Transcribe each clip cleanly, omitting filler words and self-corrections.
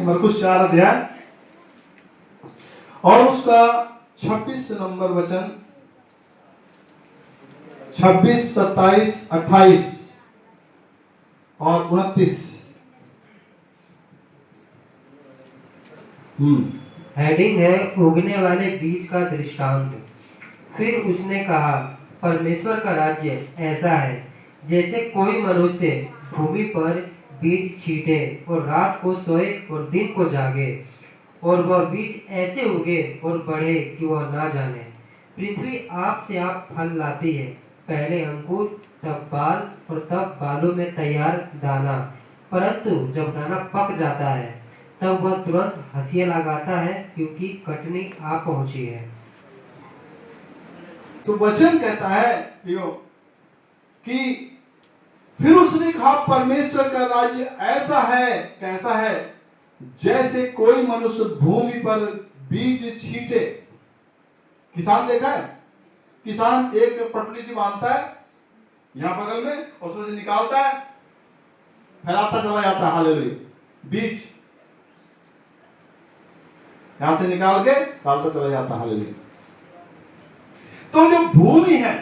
मरकुस 4 अध्याय और उसका 26 नंबर वचन, 26, 27, 28 और 29। हेडिंग है उगने वाले बीज का दृष्टांत। फिर उसने कहा, परमेश्वर का राज्य ऐसा है जैसे कोई मनुष्य भूमि पर बीज छींटे और रात को सोए और दिन को जागे, और वह बीज ऐसे उगे और बढ़े कि वह ना जाने। पृथ्वी आप से आप फल लाती है, पहले अंकुर, तब बाल और तब बालों में तैयार दाना। परंतु जब दाना पक जाता है तब वह तुरंत हंसिया लगाता है, क्योंकि कटनी आ पहुंची है। तो वचन कहता है कि फिर उसने कहा, परमेश्वर का राज्य ऐसा है, कैसा है, जैसे कोई मनुष्य भूमि पर बीज छींटे। किसान देखा है? किसान एक पटली सी बांधता है यहां बगल में, उसमें से निकालता है, फैलाता चला जाता है, हालेलुया, बीज यहां से निकाल के डालता चला जाता है, हालेलुया। तो जो भूमि है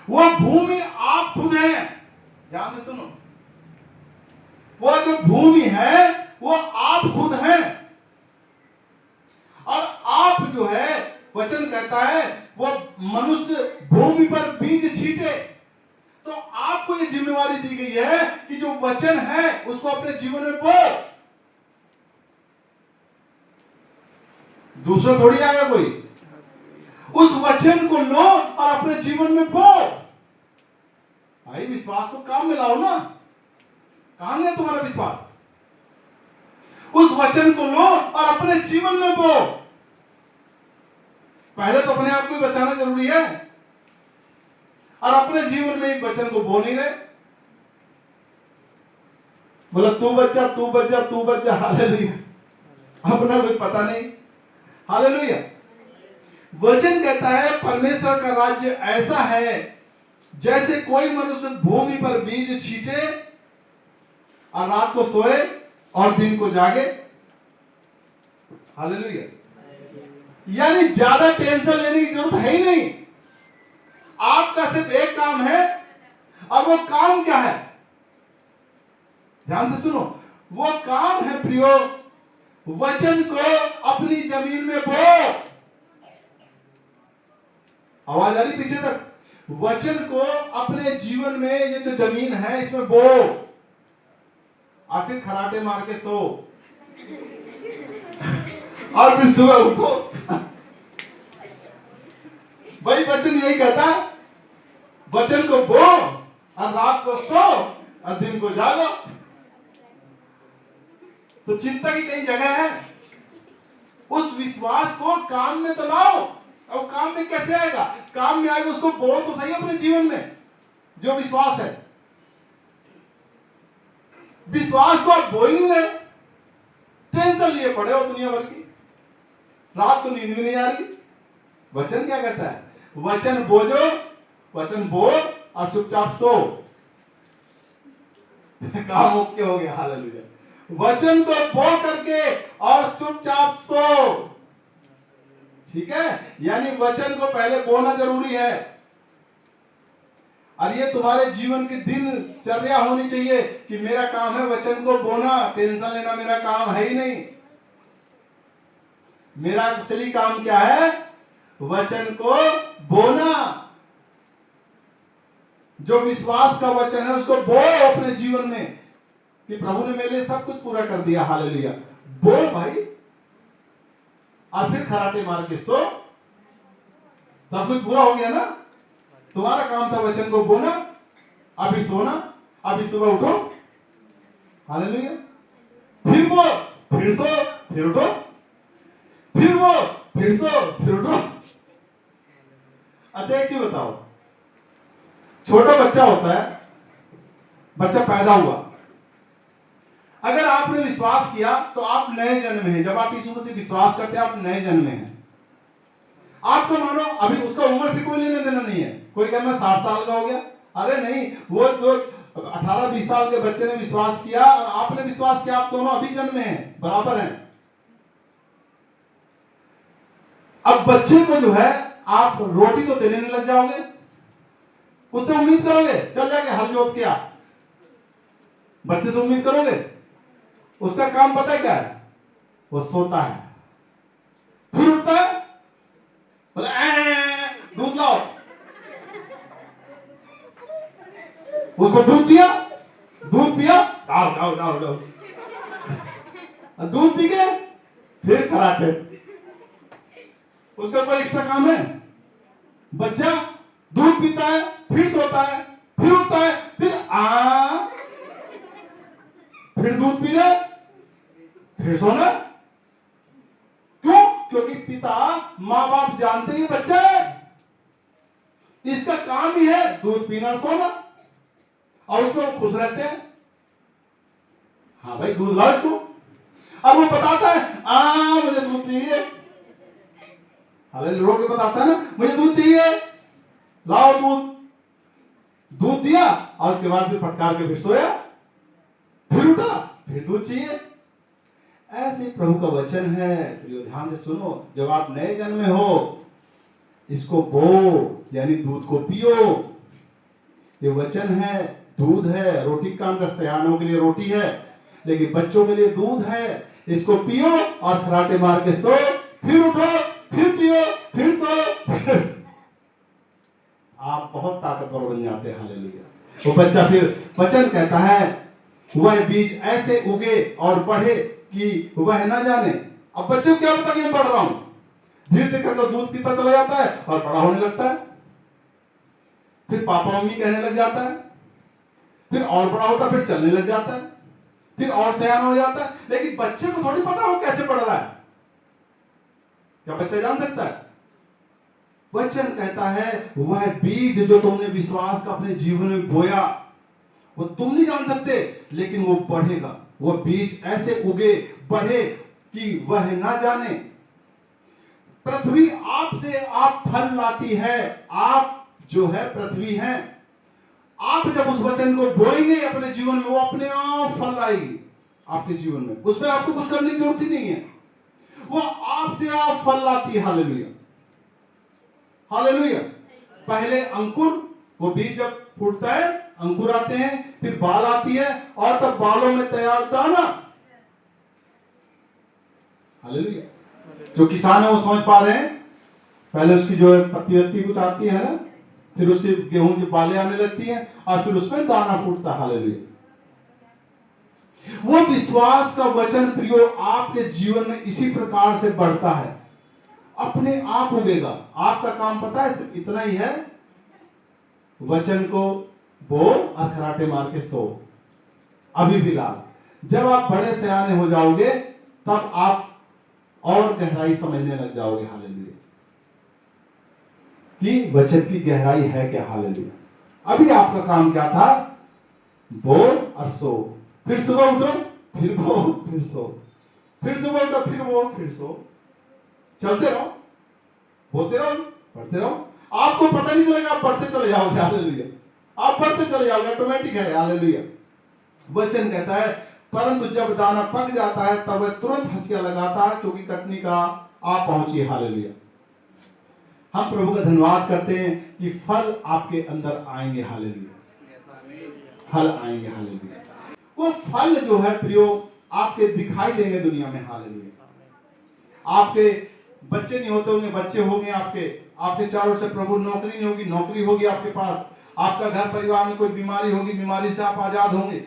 वो भूमि आप खुद हैं। ध्यान से सुनो, वो जो भूमि है वो आप खुद हैं। और आप जो है, वचन कहता है, वो मनुष्य भूमि पर बीज छींटे। तो आपको ये जिम्मेवारी दी गई है कि जो वचन है उसको अपने जीवन में बो। दूसरा थोड़ी आएगा कोई। उस वचन को लो और अपने जीवन में बो। भाई विश्वास को काम में लाओ ना। कहां है तुम्हारा विश्वास? उस वचन को लो और अपने जीवन में बो। पहले तो अपने आप को बचाना जरूरी है, और अपने जीवन में वचन को बो नहीं रहे। बोला तू बच जा, तू बच जा, तू बच जा, हालेलुया। अपना कुछ पता नहीं, हालेलुया। वचन कहता है परमेश्वर का राज्य ऐसा है जैसे कोई मनुष्य भूमि पर बीज छींटे और रात को सोए और दिन को जागे, हालेलुया। यानी ज्यादा टेंशन लेने की जरूरत है ही नहीं। आपका सिर्फ एक काम है, और वो काम क्या है? ध्यान से सुनो, वो काम है प्रियो, वचन को अपनी जमीन में बो। आवाज आ रही पीछे तक? वचन को अपने जीवन में, ये जो जमीन है इसमें बो, और फिर खराटे मार के सो, और फिर सुबह उठो। भाई वचन यही कहता, वचन को बो और रात को सो और दिन को जागो। तो चिंता की कई जगह है। उस विश्वास को काम में तो लाओ। और काम में कैसे आएगा? काम में आएगा, उसको बो तो सही अपने जीवन में। जो विश्वास है, विश्वास को आप बो ही नहीं रहे, टेंशन लिए पड़े हो दुनिया भर की, रात को नींद भी नहीं आ रही। वचन क्या कहता है? वचन बोझो, वचन बो और चुपचाप सो। काम ओके हो गया, हालेलुया। वचन को बो करके और चुपचाप सो, ठीक है? यानी वचन को पहले बोना जरूरी है। और ये तुम्हारे जीवन की दिनचर्या होनी चाहिए कि मेरा काम है वचन को बोना, टेंशन लेना मेरा काम है ही नहीं। मेरा असली काम क्या है? वचन को बोना। जो विश्वास का वचन है उसको बो अपने जीवन में कि प्रभु ने मेरे लिए सब कुछ पूरा कर दिया, हालेलुया। बो भाई, और फिर खराटे मार के सो। सब कुछ पूरा हो गया ना? तुम्हारा काम था वचन को बोना, अभी सोना, अभी सुबह उठो, हालेलुया। फिर वो, फिर सो, फिर उठो, फिर वो, फिर सो, फिर उठो। अच्छा एक चीज बताओ, छोटा बच्चा होता है, बच्चा पैदा हुआ, अगर आपने विश्वास किया तो आप नए जन्म में हैं। जब आप यीशु मसीह विश्वास करते हैं, आप नए जन्म में हैं। आपको मानो अभी उसका उम्र से कोई लेना देना नहीं है। कोई कहे मैं 60 साल का हो गया, अरे नहीं, वो तो 18-20 साल के बच्चे ने विश्वास किया और आपने विश्वास किया, आप दोनों अभी जन्मे हैं, बराबर हैं। अब बच्चे को जो है आप रोटी तो देने नहीं लग जाओगे, उससे उम्मीद करोगे चल जाके हल जोत के आ, बच्चे से उम्मीद करोगे? उसका काम पता है क्या है? वो सोता है, फिर उठता है, बोले दूध लाओ, उसको दूध दिया, दूध पिया, डाल डाल डाल डाल, दूध पी के फिर कराटे। उसका कोई एक्स्ट्रा काम है? बच्चा दूध पीता है, फिर सोता है, फिर उठता है, फिर दूध पी ले, फिर सोना। क्यों? क्योंकि पिता मां बाप जानते ही बच्चा है, इसका काम ही है दूध पीना और सोना, और उसमें वो खुश रहते हैं। हाँ भाई दूध लाओ इसको, और वो बताता है मुझे दूध चाहिए, हाले रो के बताता है ना मुझे दूध चाहिए, लाओ दूध, दूध दिया और उसके बाद फिर फटकार के फिर सोया, फिर उठा, फिर दूध चाहिए। ऐसे ही प्रभु का वचन है, प्रियो ध्यान से सुनो। जब आप नए जन्मे हो, इसको बो यानी दूध को पियो। ये वचन है, दूध है, रोटी का काम कर, सयानों के लिए रोटी है, लेकिन बच्चों के लिए दूध है। इसको पियो और खराटे मार के सो, फिर उठो, फिर पियो, फिर सो, आप बहुत ताकतवर बन जाते हैं। हालेलुया। वो बच्चा फिर वचन कहता है वह बीज ऐसे उगे और बढ़े कि वह ना जाने। अब बच्चे को क्या पता कि मैं बढ़ रहा हूं, धीरे धीरे करके दूध पीता चला जाता है और बड़ा होने लगता है, फिर पापा मम्मी कहने लग जाता है, फिर और बड़ा होता है, फिर चलने लग जाता है, फिर और सयाना हो जाता है। लेकिन बच्चे को थोड़ी पता वो कैसे बढ़ रहा है, क्या बच्चा जान सकता है? वचन कहता है वह बीज जो तुमने विश्वास का अपने जीवन में बोया, वो तुम नहीं जान सकते, लेकिन वो बढ़ेगा। वो बीज ऐसे उगे बढ़े कि वह ना जाने। पृथ्वी आपसे आप फल लाती है, आप जो है पृथ्वी है। आप जब उस वचन को बोएंगे अपने जीवन में, वो अपने आप फल लाएगी आपके जीवन में, उसमें आपको कुछ करने की जरूरत ही नहीं है, वो आपसे आप फल लाती है। Hallelujah, hallelujah. पहले अंकुर, वो बीज जब फूटता है, अंकुर आते हैं, फिर बाल आती है, और तब बालों में तैयार दाना। हालेलुया। जो किसान है वो समझ पा रहे हैं, पहले उसकी जो है पत्ती कुछ आती है ना, फिर उसकी गेहूं की बालें आने लगती हैं, और फिर उसमें दाना फूटता है। हालेलुया। वो विश्वास का वचन प्रियो आपके जीवन में इसी प्रकार से बढ़ता है, अपने आप उगेगा। आपका काम पता है सिर्फ इतना ही है, वचन को बो और खराटे मार के सो। अभी फिलहाल जब आप बड़े सयाने हो जाओगे, तब आप और गहराई समझने लग जाओगे। हालेलुया, कि वचन की गहराई है क्या। हालेलुया। अभी आपका काम क्या था? बो और सो, फिर सुबह उठो, फिर बो, फिर सो, फिर सुबह उठो, फिर बो, फिर सो, चलते रहो, बोते रहो, पढ़ते रहो। आपको पता नहीं चलेगा, आप बढ़ते चले जाओगे। हालेलुया, आप बढ़ते चले जाओगे, ऑटोमेटिक है। हालेलुया। वचन कहता है परंतु जब दाना पक जाता है तब वह तुरंत हंसिया लगाता है, क्योंकि कटनी का आ पहुंची। हालेलुया। हम प्रभु का धन्यवाद करते हैं कि फल आपके अंदर आएंगे। हालेलुया, फल आएंगे। हालेलुया। वो फल जो है प्रियो आपके दिखाई देंगे दुनिया में। हालेलुया। आपके बच्चे नहीं होते होंगे, बच्चे होंगे आपके चारों से प्रभु, नौकरी नहीं होगी, नौकरी होगी आपके पास, आपका घर परिवार में कोई बीमारी होगी, बीमारी से आप आजाद होंगे,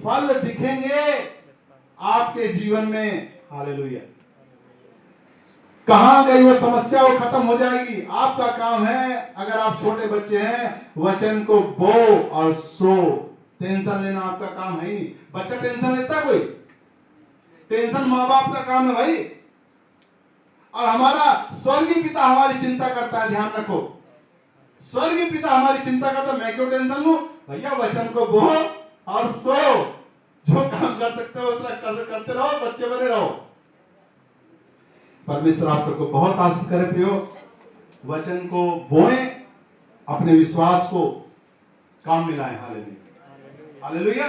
फल दिखेंगे आपके जीवन में। हालेलुया। कहां गई वो समस्या, वो खत्म हो जाएगी। आपका काम है, अगर आप छोटे बच्चे हैं, वचन को बो और सो। टेंशन लेना आपका काम है ही नहीं। बच्चा टेंशन लेता है कोई? टेंशन माँ बाप का काम है भाई, और हमारा स्वर्गीय पिता हमारी चिंता करता है। ध्यान रखो, स्वर्गीय पिता हमारी चिंता करता है। मैं क्यों टेंशन लूं भैया? वचन को बो और सो, जो काम कर सकते हो उतना करते रहो, बच्चे बने रहो। परमेश्वर आप सबको बहुत आशीष करे प्रियो। वचन को बोएं, अपने विश्वास को काम में लाएं। हालेलुया। हालेलुया।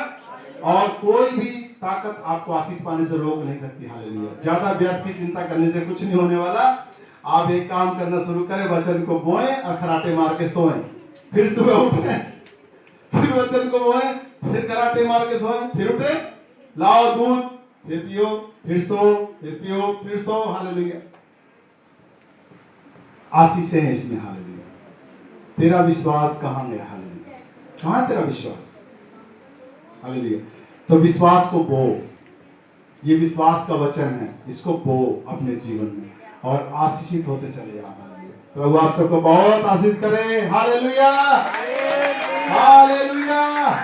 और कोई भी ताकत आपको आशीष पाने से रोक नहीं सकती। हालेलुया। ज्यादा व्यर्थ की चिंता करने से कुछ नहीं होने वाला। आप एक काम करना शुरू करें, वचन को बोएं और खराटे मार के सोएं, फिर सुबह उठें, फिर वचन को बोएं, फिर खराटे मार के सोएं, फिर उठे, लाओ दूध, फिर पियो, फिर सो, फिर पियो, फिर सो। हालेलुया। आशीष है इसमें। हालेलुया। तेरा विश्वास कहाँ गया? हालेलुया। कहाँ तेरा विश्वास? हालेलुया। तो विश्वास को बो, ये विश्वास का वचन है, इसको बो अपने जीवन में और आशीषित होते चले जाओ। हालेलुया। प्रभु आप सबको बहुत आशीष करे। Hallelujah, hallelujah.